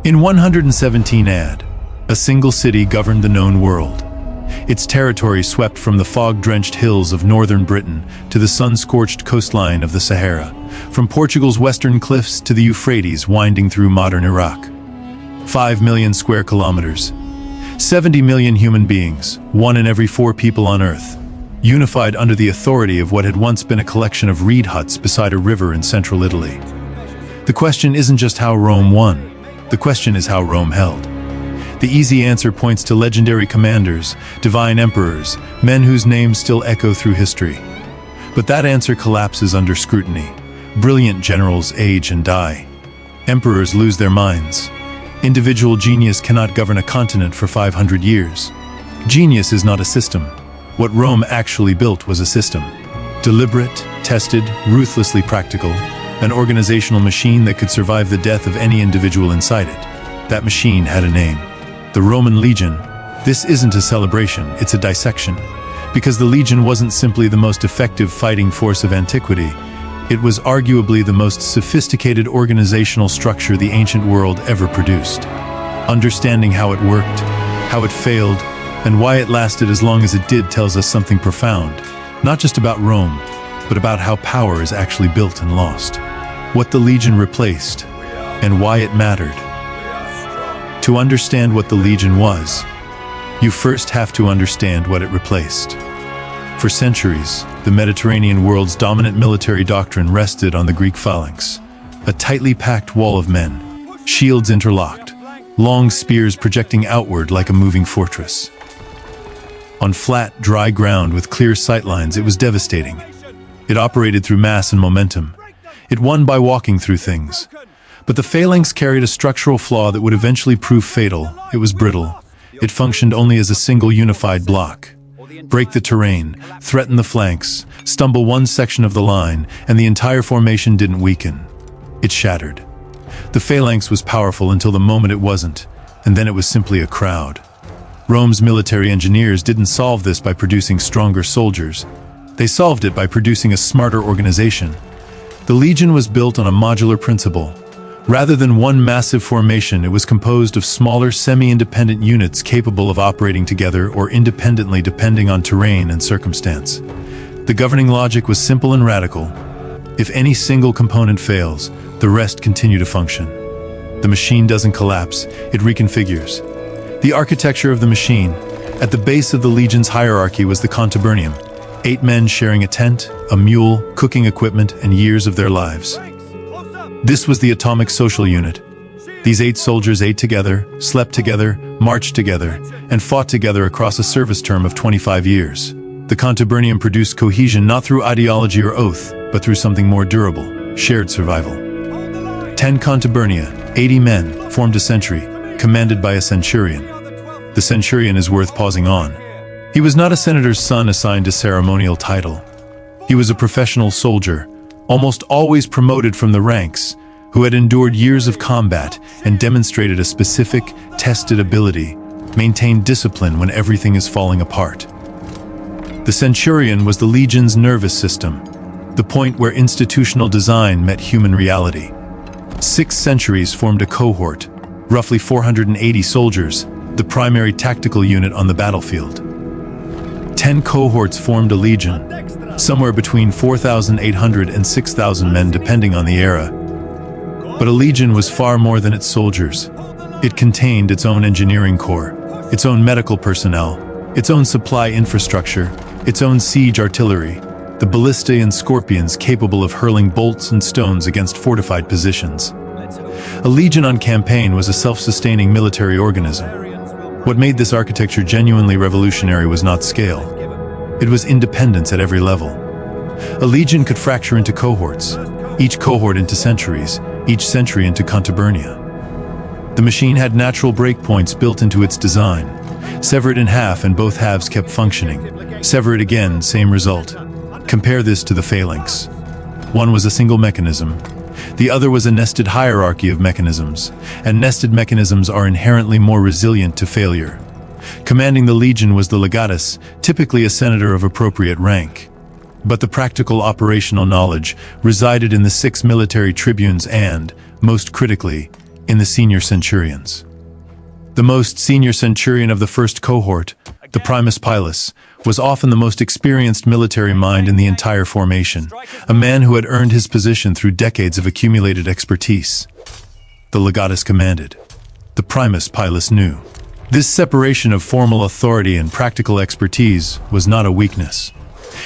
In 117 AD, a single city governed the known world. Its territory swept from the fog-drenched hills of northern Britain to the sun-scorched coastline of the Sahara, from Portugal's western cliffs to the Euphrates winding through modern Iraq. 5 million square kilometers, 70 million human beings, 1 in every 4 people on Earth, unified under the authority of what had once been a collection of reed huts beside a river in central Italy. The question isn't just how Rome won, the question is how Rome held. The easy answer points to legendary commanders, divine emperors, men whose names still echo through history. But that answer collapses under scrutiny. Brilliant generals age and die. Emperors lose their minds. Individual genius cannot govern a continent for 500 years. Genius is not a system. What Rome actually built was a system. Deliberate, tested, ruthlessly practical. An organizational machine that could survive the death of any individual inside it. That machine had a name. The Roman Legion. This isn't a celebration, it's a dissection. Because the Legion wasn't simply the most effective fighting force of antiquity, it was arguably the most sophisticated organizational structure the ancient world ever produced. Understanding how it worked, how it failed, and why it lasted as long as it did tells us something profound, not just about Rome, but about how power is actually built and lost. What the Legion replaced, and why it mattered. To understand what the Legion was, you first have to understand what it replaced. For centuries, the Mediterranean world's dominant military doctrine rested on the Greek Phalanx, a tightly packed wall of men, shields interlocked, long spears projecting outward like a moving fortress. On flat, dry ground with clear sightlines, it was devastating. It operated through mass and momentum. It won by walking through things. But the Phalanx carried a structural flaw that would eventually prove fatal. It was brittle. It functioned only as a single unified block. Break the terrain, threaten the flanks, stumble one section of the line, and the entire formation didn't weaken. It shattered. The Phalanx was powerful until the moment it wasn't, and then it was simply a crowd. Rome's military engineers didn't solve this by producing stronger soldiers. They solved it by producing a smarter organization. The Legion was built on a modular principle. Rather than one massive formation, it was composed of smaller semi-independent units capable of operating together or independently depending on terrain and circumstance. The governing logic was simple and radical. If any single component fails, the rest continue to function. The machine doesn't collapse, it reconfigures. The architecture of the machine, at the base of the Legion's hierarchy, was the contubernium. 8 men sharing a tent, a mule, cooking equipment, and years of their lives. This was the atomic social unit. These 8 soldiers ate together, slept together, marched together, and fought together across a service term of 25 years. The contubernium produced cohesion not through ideology or oath, but through something more durable, shared survival. 10 contubernia, 80 men, formed a century, commanded by a centurion. The centurion is worth pausing on. He was not a senator's son assigned a ceremonial title. He was a professional soldier, almost always promoted from the ranks, who had endured years of combat and demonstrated a specific, tested ability, maintained discipline when everything is falling apart. The centurion was the Legion's nervous system, the point where institutional design met human reality. 6 centuries formed a cohort, roughly 480 soldiers, the primary tactical unit on the battlefield. 10 cohorts formed a legion, somewhere between 4,800 and 6,000 men depending on the era. But a legion was far more than its soldiers. It contained its own engineering corps, its own medical personnel, its own supply infrastructure, its own siege artillery, the ballistae and scorpions capable of hurling bolts and stones against fortified positions. A legion on campaign was a self-sustaining military organism. What made this architecture genuinely revolutionary was not scale. It was independence at every level. A legion could fracture into cohorts, each cohort into centuries, each century into contubernia. The machine had natural breakpoints built into its design. Sever it in half and both halves kept functioning. Sever it again, same result. Compare this to the Phalanx. One was a single mechanism. The other was a nested hierarchy of mechanisms, and nested mechanisms are inherently more resilient to failure. Commanding the legion was the legatus, typically a senator of appropriate rank. But the practical operational knowledge resided in the 6 military tribunes and, most critically, in the senior centurions. The most senior centurion of the first cohort, the primus pilus, was often the most experienced military mind in the entire formation, a man who had earned his position through decades of accumulated expertise. The legatus commanded. The primus pilus knew. This separation of formal authority and practical expertise was not a weakness.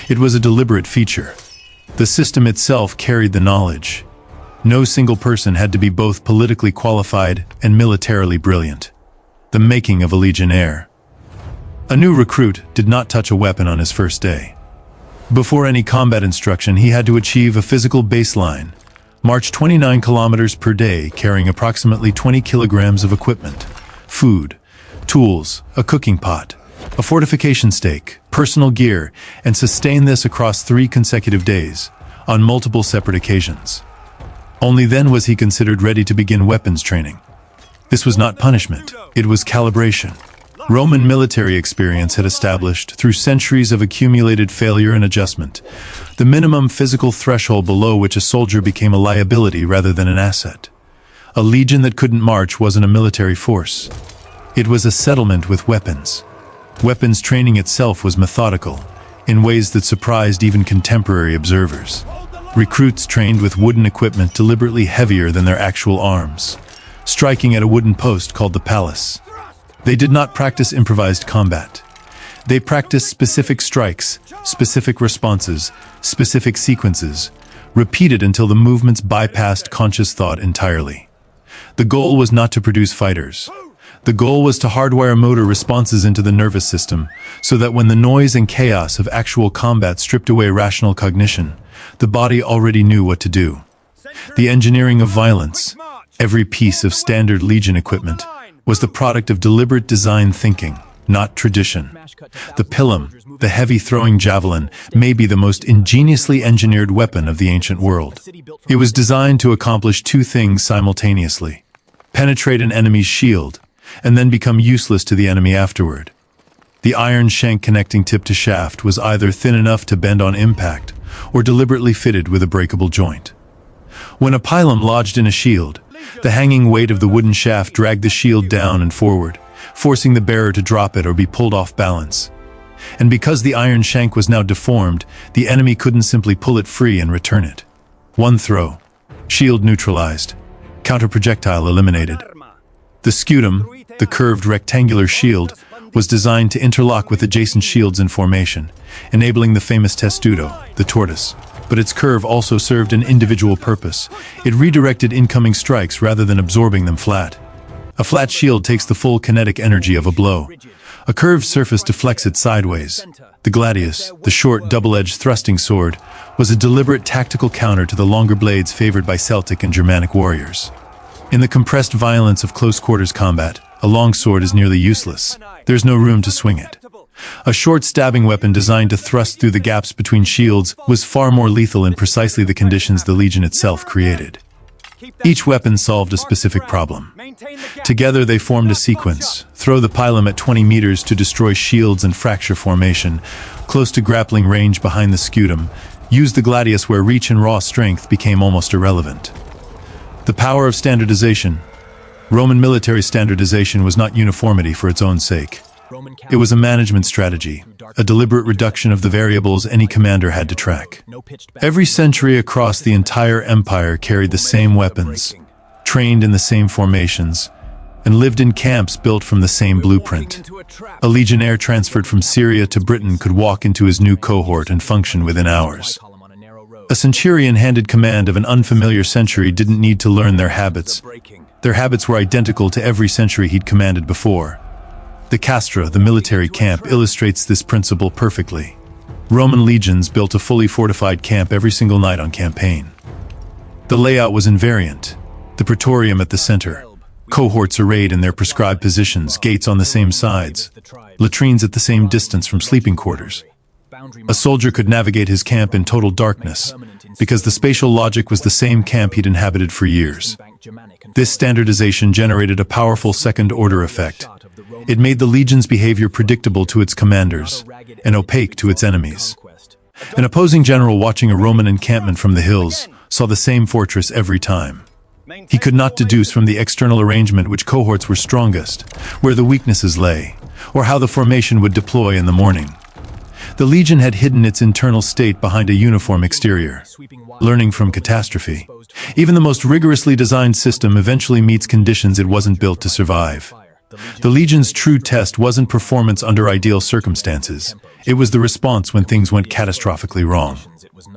It was a deliberate feature. The system itself carried the knowledge. No single person had to be both politically qualified and militarily brilliant. The making of a legionnaire. A new recruit did not touch a weapon on his first day. Before any combat instruction, he had to achieve a physical baseline, march 29 kilometers per day carrying approximately 20 kilograms of equipment, food, tools, a cooking pot, a fortification stake, personal gear, and sustain this across 3 consecutive days, on multiple separate occasions. Only then was he considered ready to begin weapons training. This was not punishment, it was calibration. Roman military experience had established, through centuries of accumulated failure and adjustment, the minimum physical threshold below which a soldier became a liability rather than an asset. A legion that couldn't march wasn't a military force. It was a settlement with weapons. Weapons training itself was methodical, in ways that surprised even contemporary observers. Recruits trained with wooden equipment deliberately heavier than their actual arms, striking at a wooden post called the palace. They did not practice improvised combat. They practiced specific strikes, specific responses, specific sequences, repeated until the movements bypassed conscious thought entirely. The goal was not to produce fighters. The goal was to hardwire motor responses into the nervous system, so that when the noise and chaos of actual combat stripped away rational cognition, the body already knew what to do. The engineering of violence, every piece of standard legion equipment, was the product of deliberate design thinking, not tradition. The pilum, the heavy-throwing javelin, may be the most ingeniously engineered weapon of the ancient world. It was designed to accomplish 2 things simultaneously: penetrate an enemy's shield, and then become useless to the enemy afterward. The iron shank connecting tip to shaft was either thin enough to bend on impact, or deliberately fitted with a breakable joint. When a pilum lodged in a shield, the hanging weight of the wooden shaft dragged the shield down and forward, forcing the bearer to drop it or be pulled off balance. And because the iron shank was now deformed, the enemy couldn't simply pull it free and return it. One throw. Shield neutralized. Counter-projectile eliminated. The scutum, the curved rectangular shield, was designed to interlock with adjacent shields in formation, enabling the famous testudo, the tortoise. But its curve also served an individual purpose. It redirected incoming strikes rather than absorbing them flat. A flat shield takes the full kinetic energy of a blow. A curved surface deflects it sideways. The gladius, the short, double-edged thrusting sword, was a deliberate tactical counter to the longer blades favored by Celtic and Germanic warriors. In the compressed violence of close-quarters combat, a long sword is nearly useless. There's no room to swing it. A short stabbing weapon designed to thrust through the gaps between shields was far more lethal in precisely the conditions the legion itself created. Each weapon solved a specific problem. Together they formed a sequence: throw the pilum at 20 meters to destroy shields and fracture formation, close to grappling range behind the scutum, use the gladius where reach and raw strength became almost irrelevant. The power of standardization. Roman military standardization was not uniformity for its own sake. It was a management strategy, a deliberate reduction of the variables any commander had to track. Every century across the entire empire carried the same weapons, trained in the same formations, and lived in camps built from the same blueprint. A legionnaire transferred from Syria to Britain could walk into his new cohort and function within hours. A centurion handed command of an unfamiliar century didn't need to learn their habits. Their habits were identical to every century he'd commanded before. The castra, the military camp, illustrates this principle perfectly. Roman legions built a fully fortified camp every single night on campaign. The layout was invariant. The praetorium at the center, cohorts arrayed in their prescribed positions, gates on the same sides, latrines at the same distance from sleeping quarters. A soldier could navigate his camp in total darkness, because the spatial logic was the same camp he'd inhabited for years. This standardization generated a powerful second-order effect. It made the legion's behavior predictable to its commanders, and opaque to its enemies. An opposing general watching a Roman encampment from the hills saw the same fortress every time. He could not deduce from the external arrangement which cohorts were strongest, where the weaknesses lay, or how the formation would deploy in the morning. The legion had hidden its internal state behind a uniform exterior. Learning from catastrophe, even the most rigorously designed system eventually meets conditions it wasn't built to survive. The legion's true test wasn't performance under ideal circumstances. It was the response when things went catastrophically wrong.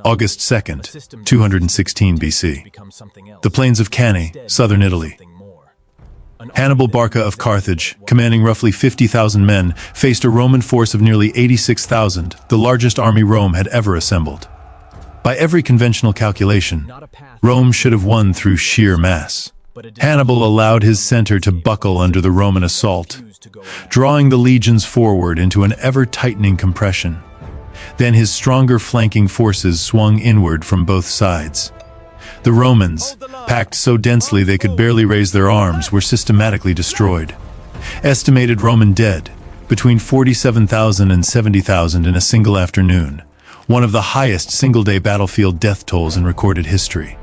August 2nd, 216 BC. The plains of Cannae, southern Italy. Hannibal Barca of Carthage, commanding roughly 50,000 men, faced a Roman force of nearly 86,000, the largest army Rome had ever assembled. By every conventional calculation, Rome should have won through sheer mass. Hannibal allowed his center to buckle under the Roman assault, drawing the legions forward into an ever-tightening compression. Then his stronger flanking forces swung inward from both sides. The Romans, packed so densely they could barely raise their arms, were systematically destroyed. Estimated Roman dead, between 47,000 and 70,000 in a single afternoon, one of the highest single-day battlefield death tolls in recorded history.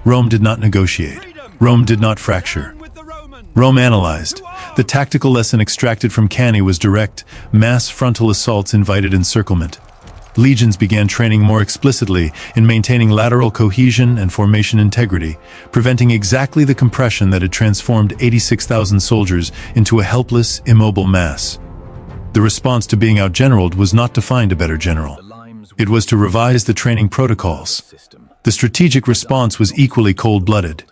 Rome did not negotiate. Rome did not fracture. Rome analyzed. The tactical lesson extracted from Cannae was direct, mass frontal assaults invited encirclement. Legions began training more explicitly in maintaining lateral cohesion and formation integrity, preventing exactly the compression that had transformed 86,000 soldiers into a helpless, immobile mass. The response to being outgeneraled was not to find a better general. It was to revise the training protocols. The strategic response was equally cold-blooded.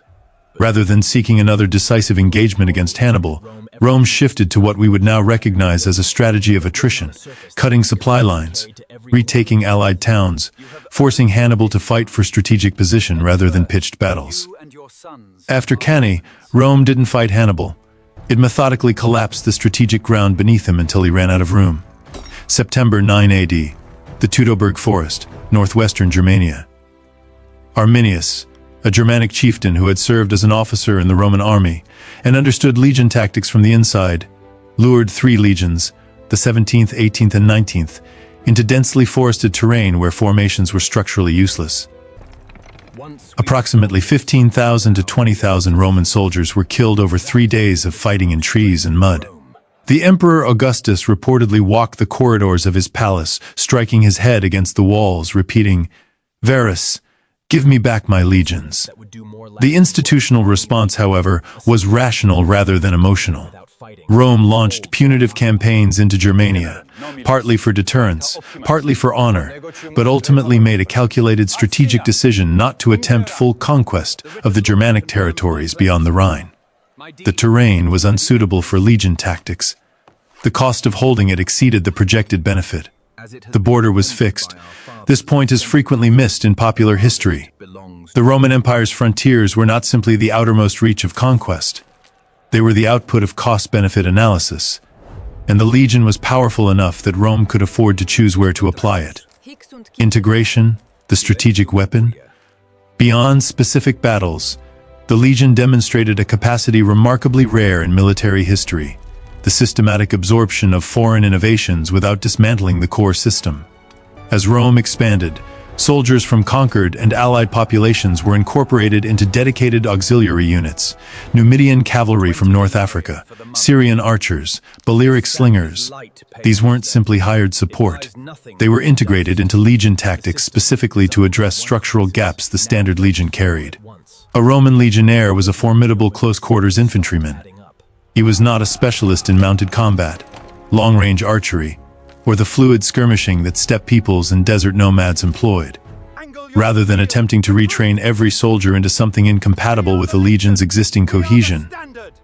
Rather than seeking another decisive engagement against Hannibal, Rome shifted to what we would now recognize as a strategy of attrition, cutting supply lines, retaking allied towns, forcing Hannibal to fight for strategic position rather than pitched battles. After Cannae, Rome didn't fight Hannibal. It methodically collapsed the strategic ground beneath him until he ran out of room. September 9 AD, the Teutoburg Forest, northwestern Germania. Arminius, a Germanic chieftain who had served as an officer in the Roman army and understood legion tactics from the inside, lured 3 legions, the 17th, 18th, and 19th, into densely forested terrain where formations were structurally useless. Approximately 15,000 to 20,000 Roman soldiers were killed over 3 days of fighting in trees and mud. The Emperor Augustus reportedly walked the corridors of his palace, striking his head against the walls, repeating, "Varus, give me back my legions." The institutional response, however, was rational rather than emotional. Rome launched punitive campaigns into Germania, partly for deterrence, partly for honor, but ultimately made a calculated strategic decision not to attempt full conquest of the Germanic territories beyond the Rhine. The terrain was unsuitable for legion tactics. The cost of holding it exceeded the projected benefit. The border was fixed. This point is frequently missed in popular history. The Roman Empire's frontiers were not simply the outermost reach of conquest. They were the output of cost-benefit analysis, and the legion was powerful enough that Rome could afford to choose where to apply it. Integration, the strategic weapon. Beyond specific battles, the legion demonstrated a capacity remarkably rare in military history: the systematic absorption of foreign innovations without dismantling the core system. As Rome expanded, soldiers from conquered and allied populations were incorporated into dedicated auxiliary units: Numidian cavalry from North Africa, Syrian archers, Balearic slingers. These weren't simply hired support. They were integrated into legion tactics specifically to address structural gaps the standard legion carried. A Roman legionnaire was a formidable close-quarters infantryman. He was not a specialist in mounted combat, long-range archery, or the fluid skirmishing that steppe peoples and desert nomads employed. Rather than attempting to retrain every soldier into something incompatible with the legion's existing cohesion,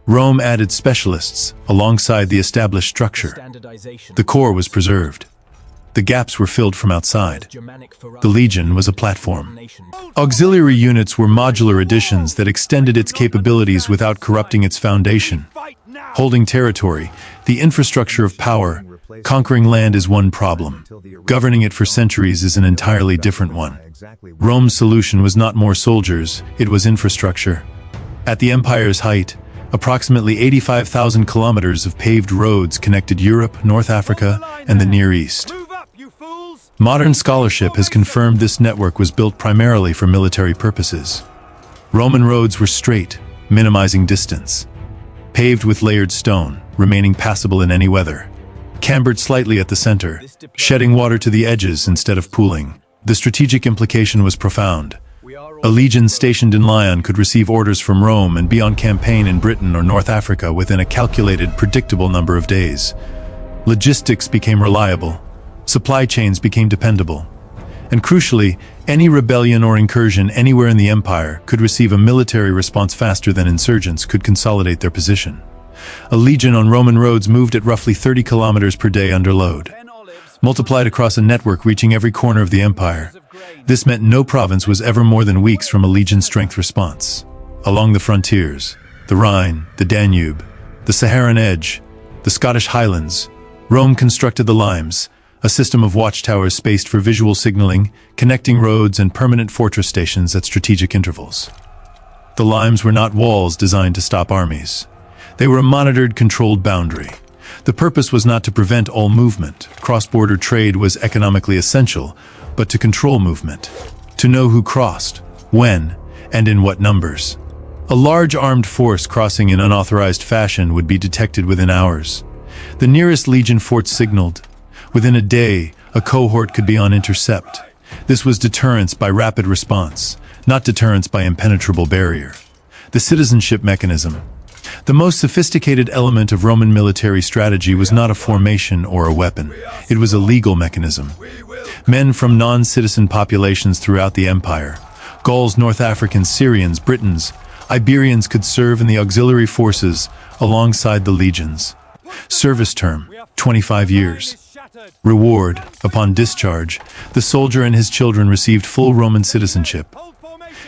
Rome added specialists alongside the established structure. The core was preserved. The gaps were filled from outside. The legion was a platform. Auxiliary units were modular additions that extended its capabilities without corrupting its foundation. Holding territory, the infrastructure of power. Conquering land is one problem. Governing it for centuries is an entirely different one. Rome's solution was not more soldiers, it was infrastructure. At the empire's height, approximately 85,000 kilometers of paved roads connected Europe, North Africa, and the Near East. Modern scholarship has confirmed this network was built primarily for military purposes. Roman roads were straight, minimizing distance. Paved with layered stone, remaining passable in any weather. Cambered slightly at the center, shedding water to the edges instead of pooling. The strategic implication was profound. A legion stationed in Lyon could receive orders from Rome and be on campaign in Britain or North Africa within a calculated, predictable number of days. Logistics became reliable. Supply chains became dependable. And crucially, any rebellion or incursion anywhere in the empire could receive a military response faster than insurgents could consolidate their position. A legion on Roman roads moved at roughly 30 kilometers per day under load. Multiplied across a network reaching every corner of the empire, this meant no province was ever more than weeks from a legion's strength response. Along the frontiers, the Rhine, the Danube, the Saharan edge, the Scottish highlands, Rome constructed the limes, a system of watchtowers spaced for visual signaling, connecting roads and permanent fortress stations at strategic intervals. The limes were not walls designed to stop armies. They were a monitored, controlled boundary. The purpose was not to prevent all movement. Cross-border trade was economically essential, but to control movement, to know who crossed, when, and in what numbers. A large armed force crossing in unauthorized fashion would be detected within hours. The nearest legion fort signaled. Within a day, a cohort could be on intercept. This was deterrence by rapid response, not deterrence by impenetrable barrier. The citizenship mechanism. The most sophisticated element of Roman military strategy was not a formation or a weapon. It was a legal mechanism. Men from non-citizen populations throughout the empire, Gauls, North Africans, Syrians, Britons, Iberians could serve in the auxiliary forces alongside the legions. Service term, 25 years. Reward, upon discharge, the soldier and his children received full Roman citizenship.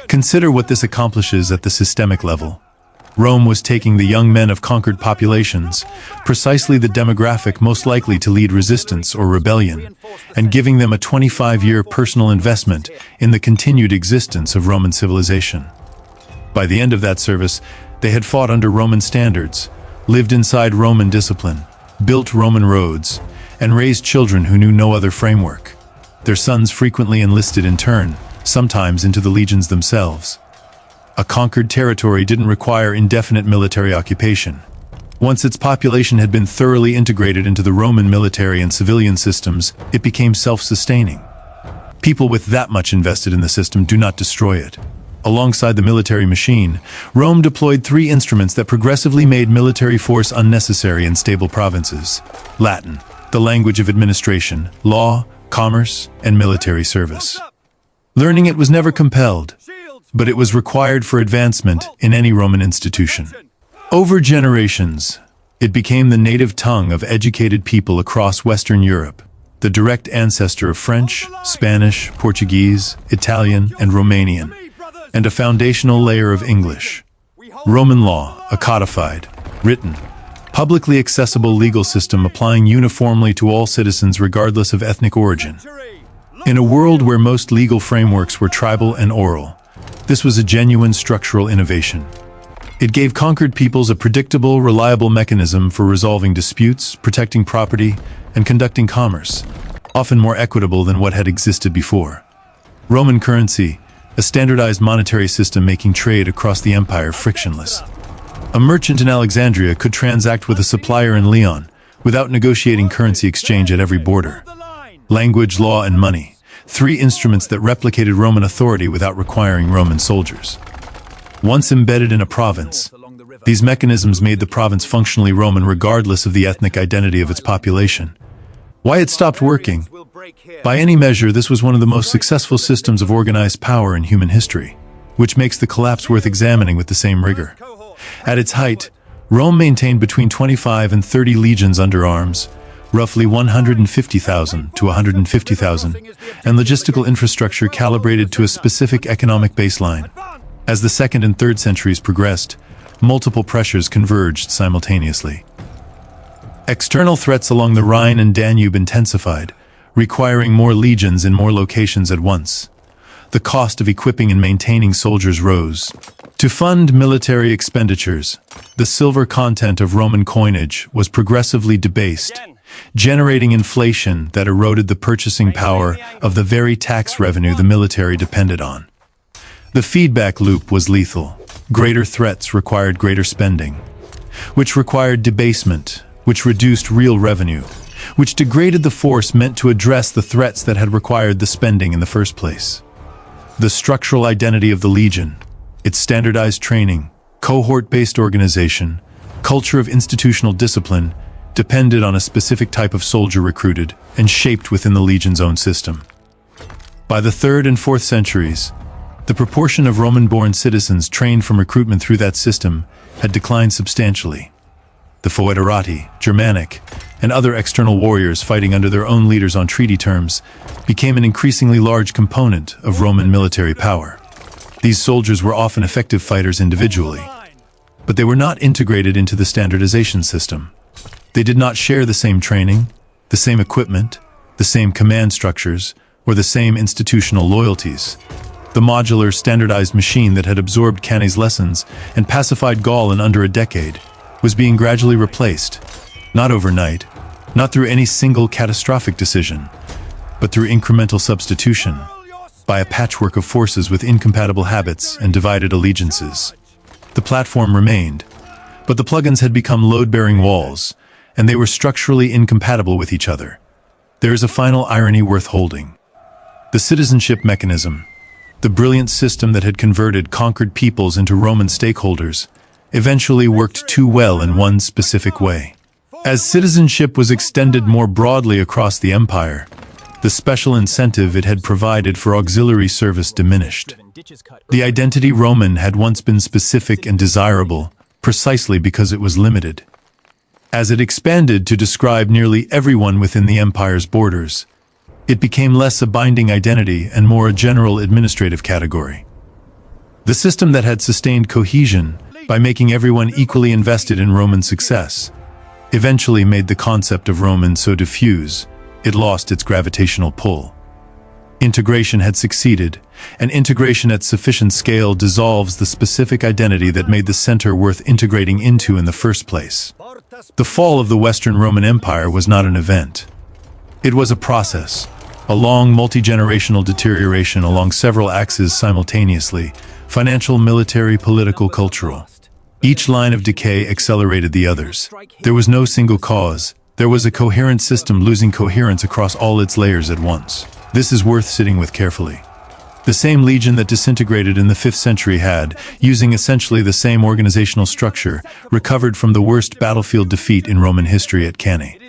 Consider what this accomplishes at the systemic level. Rome was taking the young men of conquered populations, precisely the demographic most likely to lead resistance or rebellion, and giving them a 25-year personal investment in the continued existence of Roman civilization. By the end of that service, they had fought under Roman standards, lived inside Roman discipline, built Roman roads, and raised children who knew no other framework. Their sons frequently enlisted in turn, sometimes into the legions themselves. A conquered territory didn't require indefinite military occupation. Once its population had been thoroughly integrated into the Roman military and civilian systems, it became self-sustaining. People with that much invested in the system do not destroy it. Alongside the military machine, Rome deployed three instruments that progressively made military force unnecessary in stable provinces. Latin, the language of administration, law, commerce, and military service. Learning it was never compelled, but it was required for advancement in any Roman institution. Over generations, it became the native tongue of educated people across Western Europe, the direct ancestor of French, Spanish, Portuguese, Italian, and Romanian, and a foundational layer of English. Roman law, a codified, written, publicly accessible legal system applying uniformly to all citizens regardless of ethnic origin. In a world where most legal frameworks were tribal and oral, this was a genuine structural innovation. It gave conquered peoples a predictable, reliable mechanism for resolving disputes, protecting property, and conducting commerce, often more equitable than what had existed before. Roman currency, a standardized monetary system making trade across the empire frictionless. A merchant in Alexandria could transact with a supplier in Lyon without negotiating currency exchange at every border. Language, law, and money. Three instruments that replicated Roman authority without requiring Roman soldiers. Once embedded in a province, these mechanisms made the province functionally Roman regardless of the ethnic identity of its population. Why it stopped working? By any measure, this was one of the most successful systems of organized power in human history, which makes the collapse worth examining with the same rigor. At its height, Rome maintained between 25 and 30 legions under arms, roughly 150,000 to 150,000, and logistical infrastructure calibrated to a specific economic baseline. As the 2nd and 3rd centuries progressed, multiple pressures converged simultaneously. External threats along the Rhine and Danube intensified, requiring more legions in more locations at once. The cost of equipping and maintaining soldiers rose. To fund military expenditures, the silver content of Roman coinage was progressively debased, generating inflation that eroded the purchasing power of the very tax revenue the military depended on. The feedback loop was lethal. Greater threats required greater spending, which required debasement, which reduced real revenue, which degraded the force meant to address the threats that had required the spending in the first place. The structural identity of the Legion, its standardized training, cohort-based organization, culture of institutional discipline, depended on a specific type of soldier recruited and shaped within the Legion's own system. By the 3rd and 4th centuries, the proportion of Roman-born citizens trained from recruitment through that system had declined substantially. The foederati, Germanic, and other external warriors fighting under their own leaders on treaty terms became an increasingly large component of Roman military power. These soldiers were often effective fighters individually, but they were not integrated into the standardization system. They did not share the same training, the same equipment, the same command structures, or the same institutional loyalties. The modular, standardized machine that had absorbed Cannae's lessons and pacified Gaul in under a decade was being gradually replaced, not overnight, not through any single catastrophic decision, but through incremental substitution, by a patchwork of forces with incompatible habits and divided allegiances. The platform remained, but the plugins had become load-bearing walls, and they were structurally incompatible with each other. There is a final irony worth holding. The citizenship mechanism, the brilliant system that had converted conquered peoples into Roman stakeholders, eventually worked too well in one specific way. As citizenship was extended more broadly across the empire, the special incentive it had provided for auxiliary service diminished. The identity Roman had once been specific and desirable, precisely because it was limited. As it expanded to describe nearly everyone within the empire's borders, it became less a binding identity and more a general administrative category. The system that had sustained cohesion by making everyone equally invested in Roman success eventually made the concept of Roman so diffuse, it lost its gravitational pull. Integration had succeeded, and integration at sufficient scale dissolves the specific identity that made the center worth integrating into in the first place. The fall of the Western Roman Empire was not an event. It was a process, a long multi-generational deterioration along several axes simultaneously: financial, military, political, cultural. Each line of decay accelerated the others. There was no single cause. There was a coherent system losing coherence across all its layers at once. This is worth sitting with carefully. The same legion that disintegrated in the 5th century had, using essentially the same organizational structure, recovered from the worst battlefield defeat in Roman history at Cannae,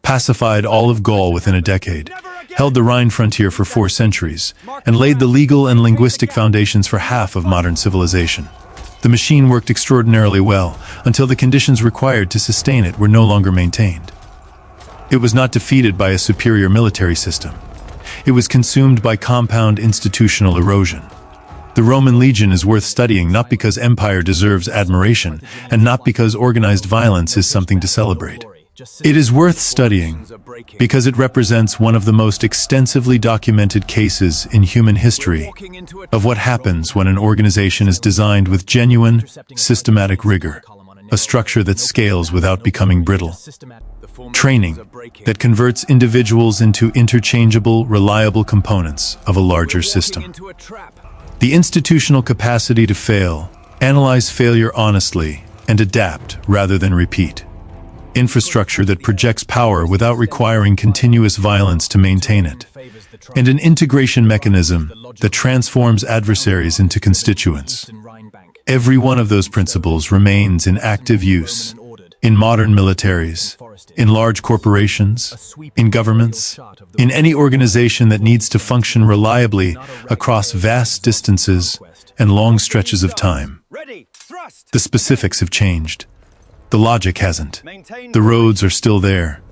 pacified all of Gaul within a decade, held the Rhine frontier for 4 centuries, and laid the legal and linguistic foundations for half of modern civilization. The machine worked extraordinarily well until the conditions required to sustain it were no longer maintained. It was not defeated by a superior military system. It was consumed by compound institutional erosion. The Roman legion is worth studying not because empire deserves admiration and not because organized violence is something to celebrate. It is worth studying because it represents one of the most extensively documented cases in human history of what happens when an organization is designed with genuine, systematic rigor, a structure that scales without becoming brittle. Training that converts individuals into interchangeable, reliable components of a larger system. The institutional capacity to fail, analyze failure honestly, and adapt rather than repeat. Infrastructure that projects power without requiring continuous violence to maintain it. And an integration mechanism that transforms adversaries into constituents. Every one of those principles remains in active use in modern militaries, in large corporations, in governments, in any organization that needs to function reliably across vast distances and long stretches of time. The specifics have changed. The logic hasn't. The roads are still there.